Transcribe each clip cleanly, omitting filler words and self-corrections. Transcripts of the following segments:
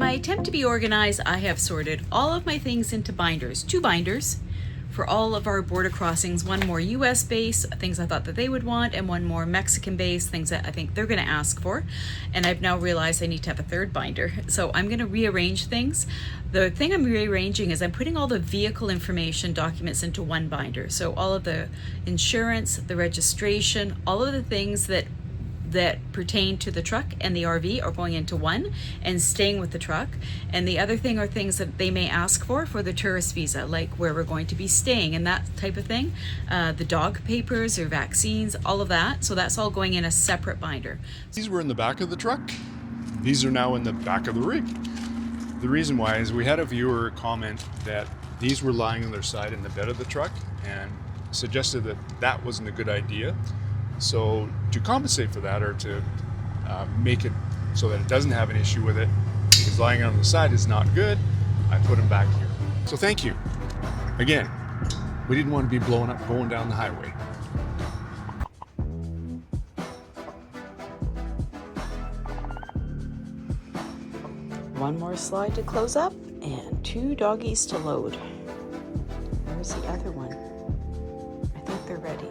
my attempt to be organized, I have sorted all of my things into binders, 2 binders for all of our border crossings, one more US base, things I thought that they would want, and one more Mexican base, things that I think they're gonna ask for. And I've now realized I need to have a 3rd binder. So I'm gonna rearrange things. The thing I'm rearranging is I'm putting all the vehicle information documents into 1 binder. So all of the insurance, the registration, all of the things that pertain to the truck and the RV are going into 1 and staying with the truck. And the other thing are things that they may ask for the tourist visa, like where we're going to be staying and that type of thing. The dog papers or vaccines, all of that. So that's all going in a separate binder. These were in the back of the truck. These are now in the back of the rig. The reason why is we had a viewer comment that these were lying on their side in the bed of the truck and suggested that that wasn't a good idea. So to compensate for that, or to make it so that it doesn't have an issue with it, because lying on the side is not good, I put them back here. So thank you. Again, we didn't want to be blowing up going down the highway. One more slide to close up and 2 doggies to load. Where's the other one? I think they're ready.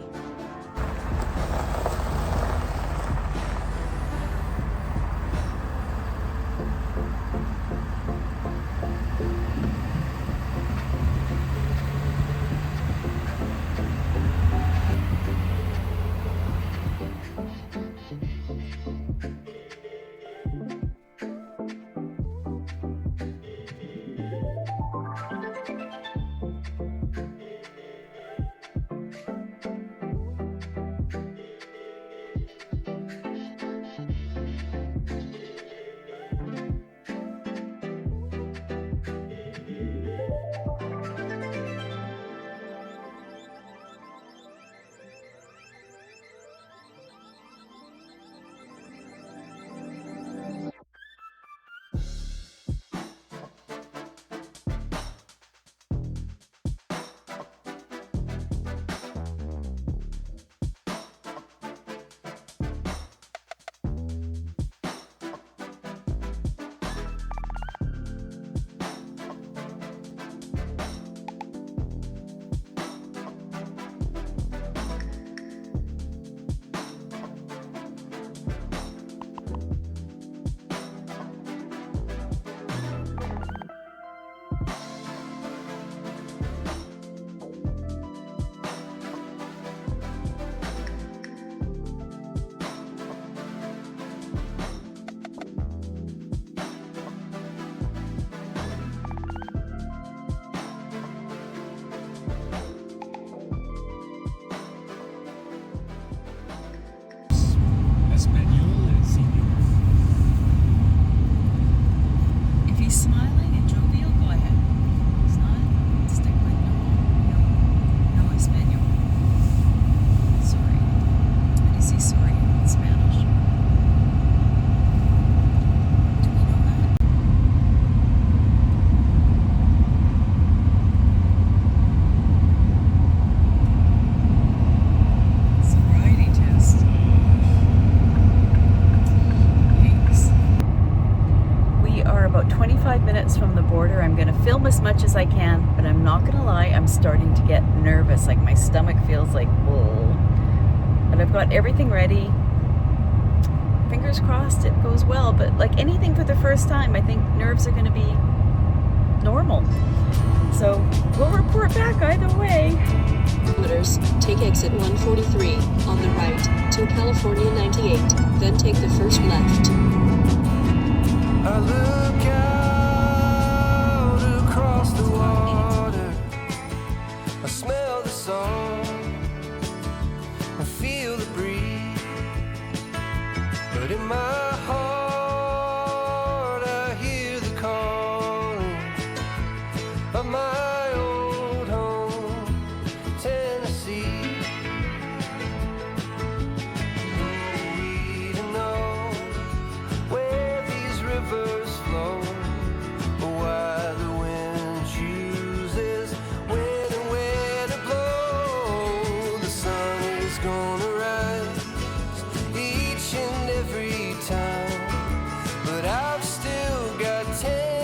From the border. I'm going to film as much as I can, but I'm not going to lie, I'm starting to get nervous. Like my stomach feels like, whoa. But I've got everything ready. Fingers crossed it goes well, but like anything for the first time, I think nerves are going to be normal. So we'll report back either way. Take exit 143 on the right to California 98, then take the first left. I look out across the water, I smell the salt, I feel the breeze, but in my heart I hear the calling of my old home, Tennessee. We don't know where these rivers flow, or why the wind chooses when and where to blow. The sun is gonna rise each and every time, but I've still got 10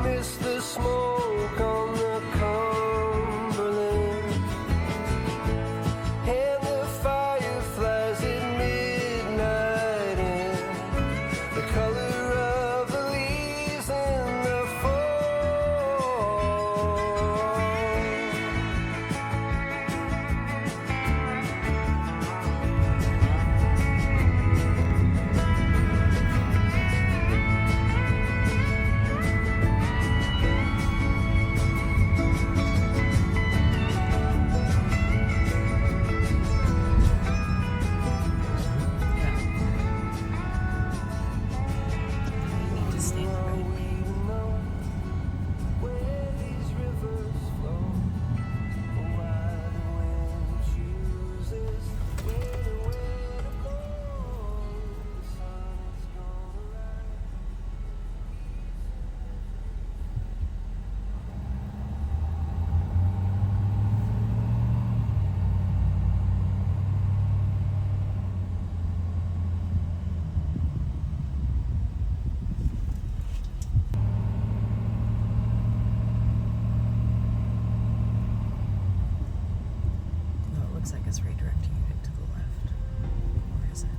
miss the smoke on the Cumberland and the fireflies at midnight and the color of the leaves in the fall. You need to stand right away. Where these rivers flow, why the wind chooses when and where to go. The sun is gonna rise. No, it looks like it's redirecting you to the left. Or is it?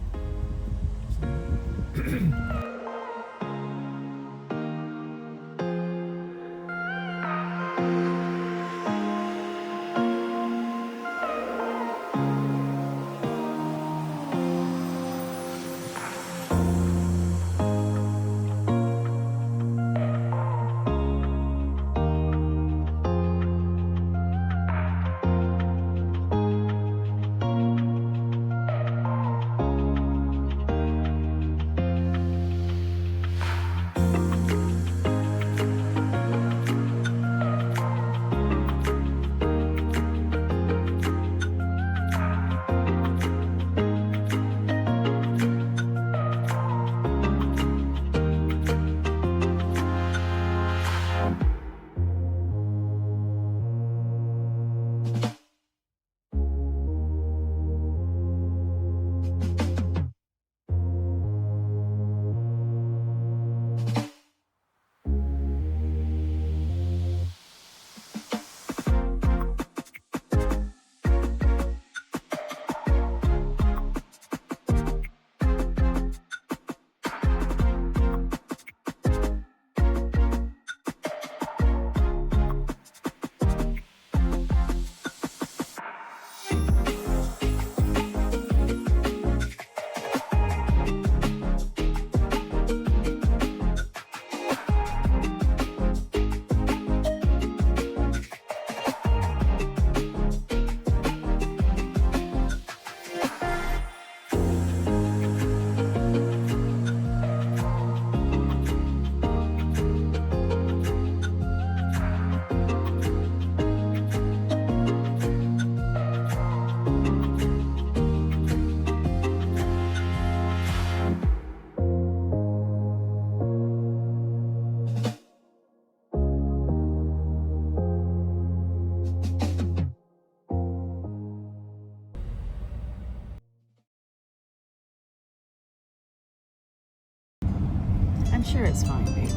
I'm sure it's fine, babe.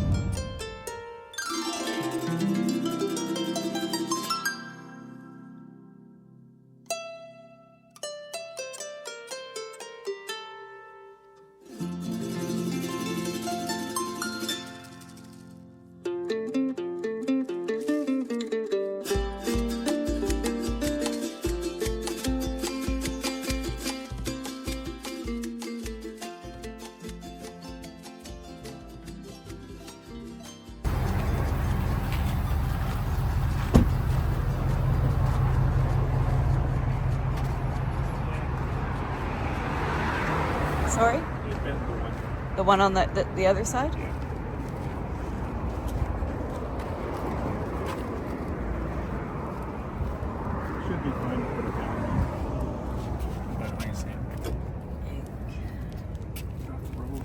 Sorry? The one on the other side? Should be fine to put it down. But like I said, drop the road.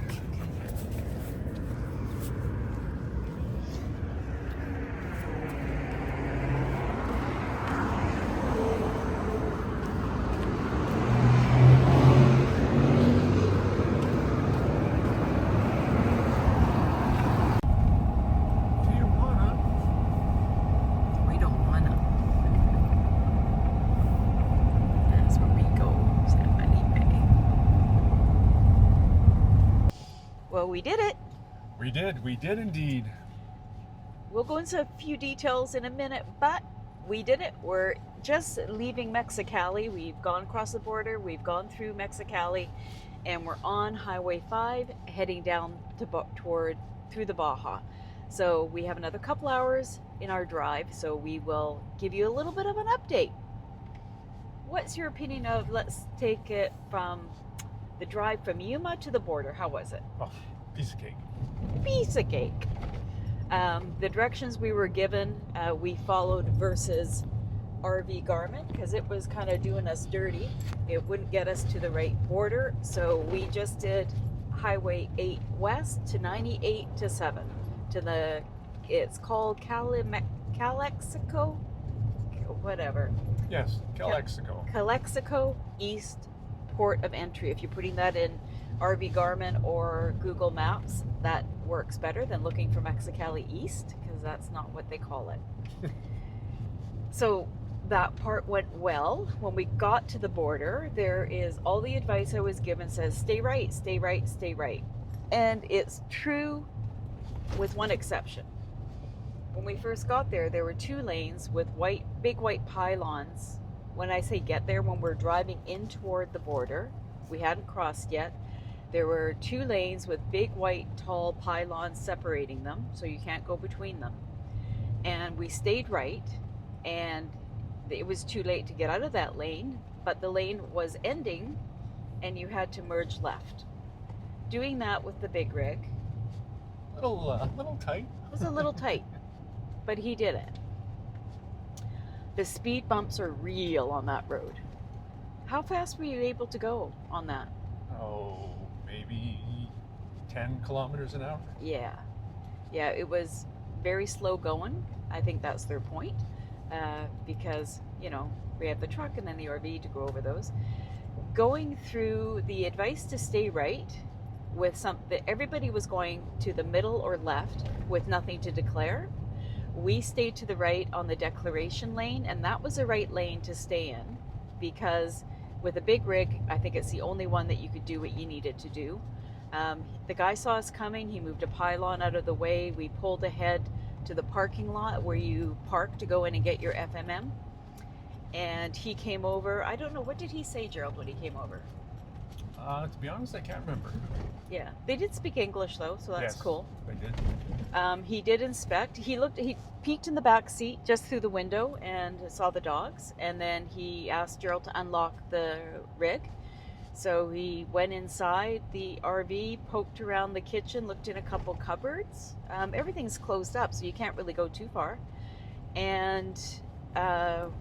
we did it. We did indeed. We'll go into a few details in a minute, but we did it. We're just leaving Mexicali. We've gone across the border. We've gone through Mexicali, and we're on Highway 5 heading down through the Baja. So we have another couple hours in our drive, so we will give you a little bit of an update. What's your opinion of, let's take it from the drive from Yuma to the border? How was it? Oh, piece of cake. Piece of cake. The directions we were given, we followed versus RV Garmin because it was kind of doing us dirty. It wouldn't get us to the right border, so we just did Highway 8 west to 98 to 7 to the, it's called Calexico, whatever. Yes, Calexico. Calexico East port of entry. If you're putting that in RV Garmin or Google Maps, that works better than looking for Mexicali East, because that's not what they call it. So that part went well. When we got to the border, there is all the advice I was given says stay right, stay right, stay right. And it's true with one exception. When we first got there, there were 2 lanes with big white pylons. When I say get there, when we're driving in toward the border, we hadn't crossed yet. There were 2 lanes with big white tall pylons separating them, so you can't go between them. And we stayed right, and it was too late to get out of that lane, but the lane was ending and you had to merge left. Doing that with the big rig Little tight. was a little tight, but he did it. The speed bumps are real on that road. How fast were you able to go on that? Oh, maybe 10 kilometers an hour. Yeah, it was very slow going. I think that's their point, because, you know, we have the truck and then the RV to go over those. Going through the advice to stay right with everybody was going to the middle or left with nothing to declare. We stayed to the right on the declaration lane, and that was the right lane to stay in, because with a big rig, I think it's the only one that you could do what you needed to do. The guy saw us coming. He moved a pylon out of the way. We pulled ahead to the parking lot where you park to go in and get your FMM. And he came over. I don't know, what did he say, Gerald, when he came over? To be honest, I can't remember. Yeah, they did speak English though, so that's Yes, cool. They did. He did inspect. He peeked in the back seat just through the window and saw the dogs, and then he asked Gerald to unlock the rig. So he went inside the RV, poked around the kitchen, looked in a couple cupboards. Everything's closed up, so you can't really go too far. And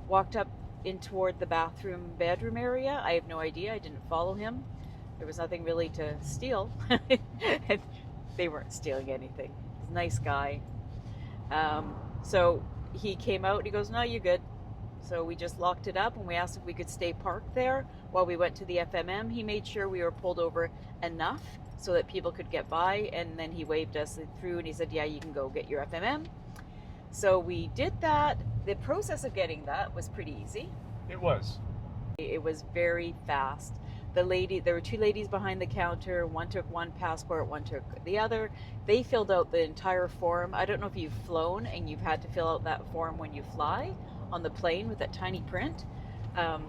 walked up in toward the bedroom area. I have no idea. I didn't follow him. There was nothing really to steal. They weren't stealing anything. He's a nice guy. So he came out and he goes, "No, you're good." So we just locked it up, and we asked if we could stay parked there while we went to the FMM. He made sure we were pulled over enough so that people could get by, and then he waved us through and he said, "Yeah, you can go get your FMM." So we did that. The process of getting that was pretty easy. It was. It was very fast. There were 2 ladies behind the counter. One took one passport, one took the other. They filled out the entire form. I don't know if you've flown and you've had to fill out that form when you fly on the plane with that tiny print. It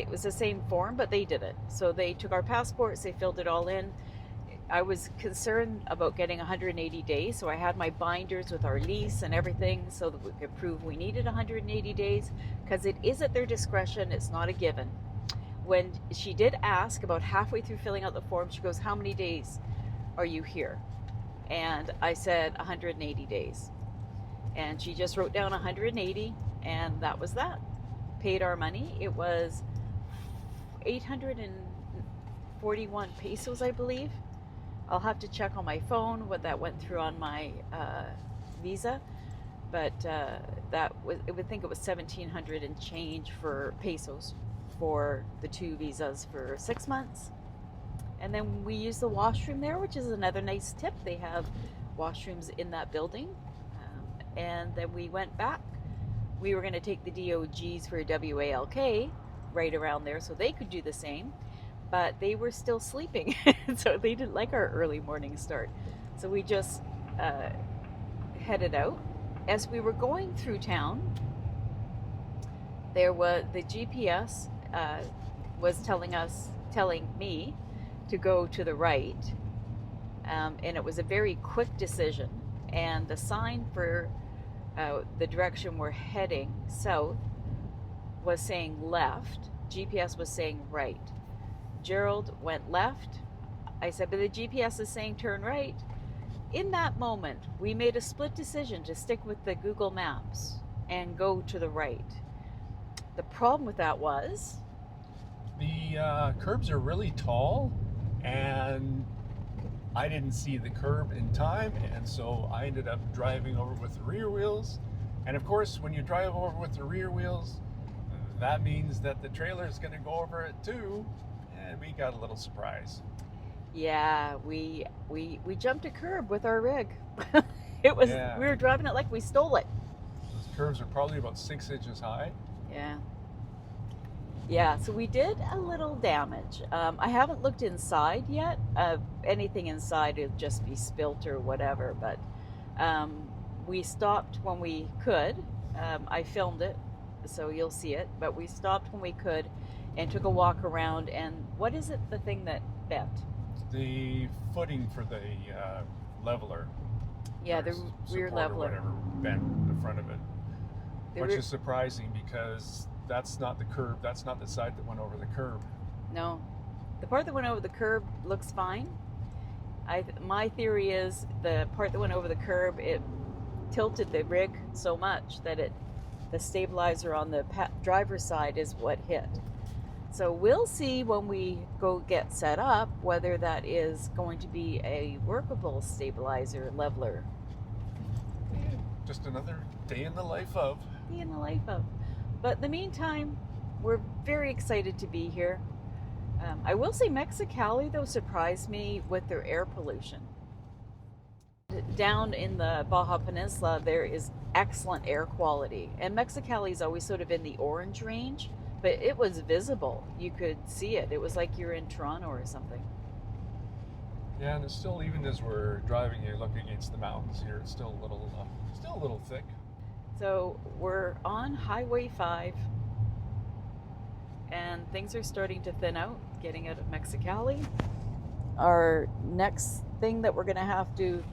was the same form, but they did it. So they took our passports, they filled it all in. I was concerned about getting 180 days, so I had my binders with our lease and everything so that we could prove we needed 180 days, because it is at their discretion. It's not a given. When she did ask about halfway through filling out the form, she goes, "How many days are you here?" And I said 180 days. And she just wrote down 180, and that was that. Paid our money. It was 841 pesos, I believe. I'll have to check on my phone what that went through on my visa, but I would think it was 1,700 and change for pesos for the 2 visas for 6 months. And then we used the washroom there, which is another nice tip. They have washrooms in that building. And then we went back. We were going to take the DOGs for WALK right around there so they could do the same. but they were still sleeping. So they didn't like our early morning start. So we just headed out. As we were going through town, there was the GPS was telling me to go to the right, and it was a very quick decision. And the sign for the direction we're heading south was saying left. GPS was saying right. Gerald went left. I said, but the GPS is saying turn right. In that moment, we made a split decision to stick with the Google Maps and go to the right. The problem with that was The curbs are really tall, and I didn't see the curb in time, and so I ended up driving over with the rear wheels. And of course, when you drive over with the rear wheels, that means that the trailer is going to go over it too, and we got a little surprise. yeah, we jumped a curb with our rig. It was Yeah. We were driving it like we stole it. Those curves are probably about 6 inches high. Yeah, so we did a little damage. I haven't looked inside yet. Anything inside would just be spilt or whatever, but we stopped when we could. I filmed it, so you'll see it, but we stopped when we could and took a walk around. And what is it, the thing that bent? The footing for the leveler. Yeah, or the rear support or leveler. whatever bent the front of it, The which rear- is surprising because that's not the curb. That's not the side that went over the curb. No, the part that went over the curb looks fine. My theory is the part that went over the curb, it tilted the rig so much that the stabilizer on the driver's side is what hit. So we'll see when we go get set up whether that is going to be a workable stabilizer leveler. Just another day in the life of. Be in the life of. But in the meantime, we're very excited to be here. I will say Mexicali, though, surprised me with their air pollution. Down in the Baja Peninsula, there is excellent air quality. And Mexicali's always sort of in the orange range, but it was visible. You could see it. It was like you're in Toronto or something. Yeah, and it's still, even as we're driving, you look against the mountains here, it's still a little thick. So we're on Highway 5, and things are starting to thin out, getting out of Mexicali. Our next thing that we're going to have to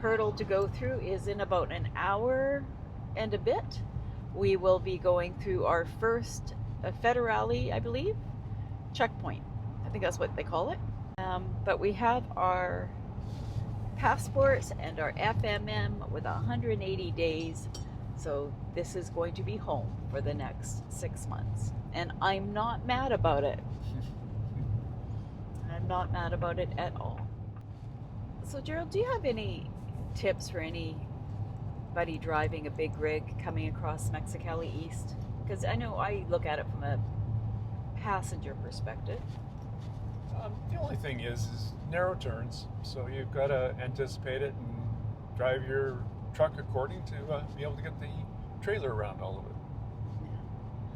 hurdle to go through is in about an hour and a bit. We will be going through our first federale, I believe, checkpoint. I think that's what they call it. But we have our passports and our FMM with 180 days. So this is going to be home for the next 6 months. And I'm not mad about it. I'm not mad about it at all. So Gerald, do you have any tips for anybody driving a big rig coming across Mexicali East? Because I know I look at it from a passenger perspective. The only thing is narrow turns, so you've got to anticipate it and drive your truck according to be able to get the trailer around all of it.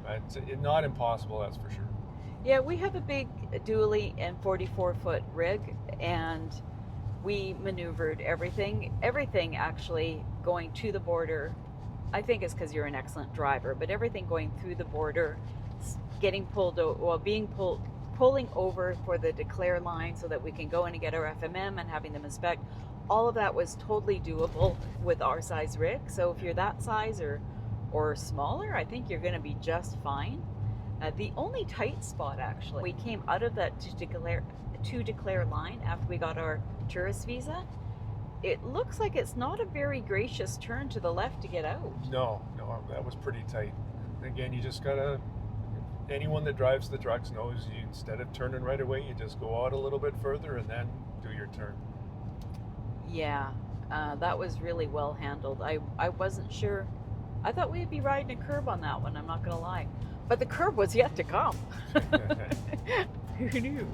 But it's not impossible, that's for sure. Yeah, we have a big dually and 44-foot rig, and we maneuvered everything actually going to the border. I think it's because you're an excellent driver, but everything going through the border, getting pulling over for the declare line so that we can go in and get our FMM and having them inspect. All of that was totally doable with our size rig. So if you're that size or smaller, I think you're going to be just fine. The only tight spot, actually, we came out of that to declare line after we got our tourist visa. It looks like it's not a very gracious turn to the left to get out. No, that was pretty tight. Again, you just gotta, anyone that drives the trucks knows you, instead of turning right away, you just go out a little bit further and then do your turn. Yeah, that was really well handled. I wasn't sure. I thought we'd be riding a curb on that one, I'm not going to lie. But the curb was yet to come. Who knew?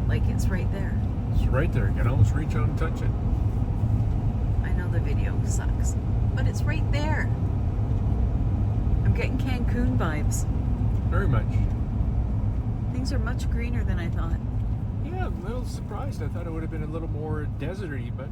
Like it's right there. It's right there. You can almost reach out and touch it. I know the video sucks, but it's right there. I'm getting Cancun vibes. Very much. Things are much greener than I thought. Yeah, I'm a little surprised. I thought it would have been a little more deserty, but